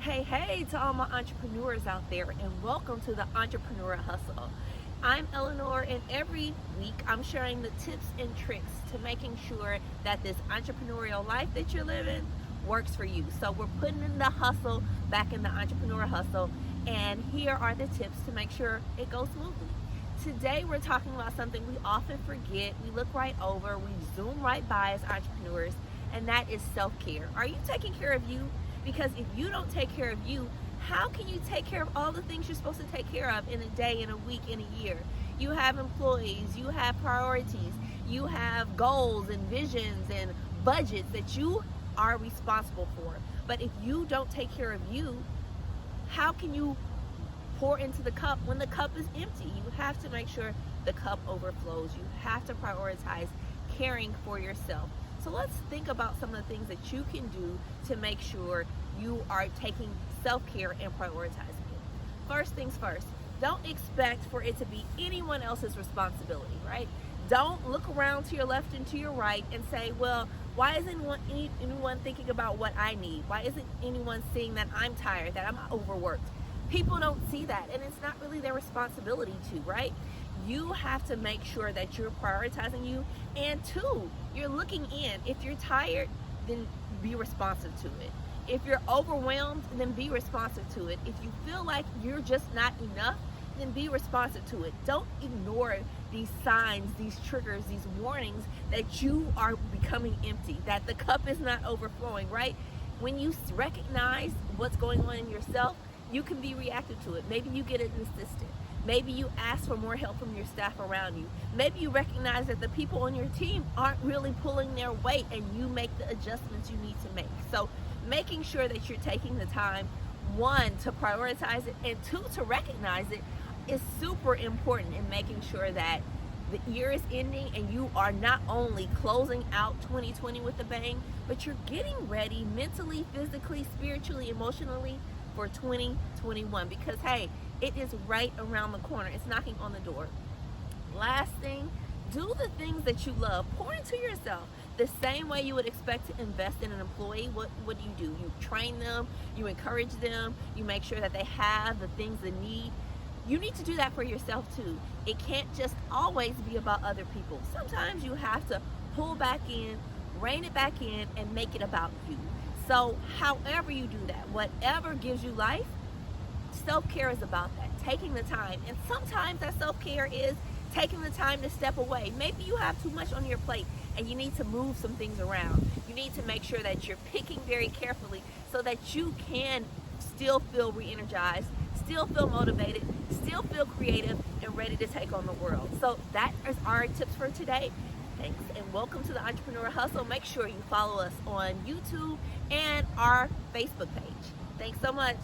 Hey to all my entrepreneurs out there, and welcome to the Entrepreneur Hustle. I'm Eleanor, and every week I'm sharing the tips and tricks to making sure that this entrepreneurial life that you're living works for you. So we're putting in the hustle back in the entrepreneur hustle, and here are the tips to make sure it goes smoothly. Today we're talking about something we often forget, we look right over, we zoom right by as entrepreneurs, and that is self-care. Are you taking care of you? Because if you don't take care of you, how can you take care of all the things you're supposed to take care of in a day, in a week, in a year? You have employees, you have priorities, you have goals and visions and budgets that you are responsible for. But if you don't take care of you, how can you pour into the cup when the cup is empty? You have to make sure the cup overflows. You have to prioritize caring for yourself. So let's think about some of the things that you can do to make sure you are taking self-care and prioritizing it. First things first, don't expect for it to be anyone else's responsibility, right? Don't look around to your left and to your right and say, well, why isn't anyone thinking about what I need? Why isn't anyone seeing that I'm tired, that I'm overworked? People don't see that, and it's not really their responsibility to, right? You have to make sure that you're prioritizing you, and two, you're looking in. If you're tired, then be responsive to it. If you're overwhelmed, then be responsive to it. If you feel like you're just not enough, then be responsive to it. Don't ignore these signs, these triggers, these warnings that you are becoming empty, that the cup is not overflowing, right? When you recognize what's going on in yourself, you can be reactive to it. Maybe you get an assistant. Maybe you ask for more help from your staff around you. Maybe you recognize that the people on your team aren't really pulling their weight, and you make the adjustments you need to make. So making sure that you're taking the time, one, to prioritize it, and two, to recognize it is super important in making sure that the year is ending and you are not only closing out 2020 with a bang, but you're getting ready mentally, physically, spiritually, emotionally for 2021, because hey, it is right around the corner. It's knocking on the door. Last thing, do the things that you love. Pour into yourself the same way you would expect to invest in an employee. What do? You train them, you encourage them, you make sure that they have the things they need. You need to do that for yourself too. It can't just always be about other people. Sometimes you have to pull back in, rein it back in, and make it about you. So however you do that, whatever gives you life, self-care is about that, taking the time. And sometimes that self-care is taking the time to step away. Maybe you have too much on your plate and you need to move some things around. You need to make sure that you're picking very carefully so that you can still feel re-energized, still feel motivated, still feel creative and ready to take on the world. So that is our tips for today. Thanks and welcome to the Entrepreneur Hustle. Make sure you follow us on YouTube and our Facebook page. Thanks so much.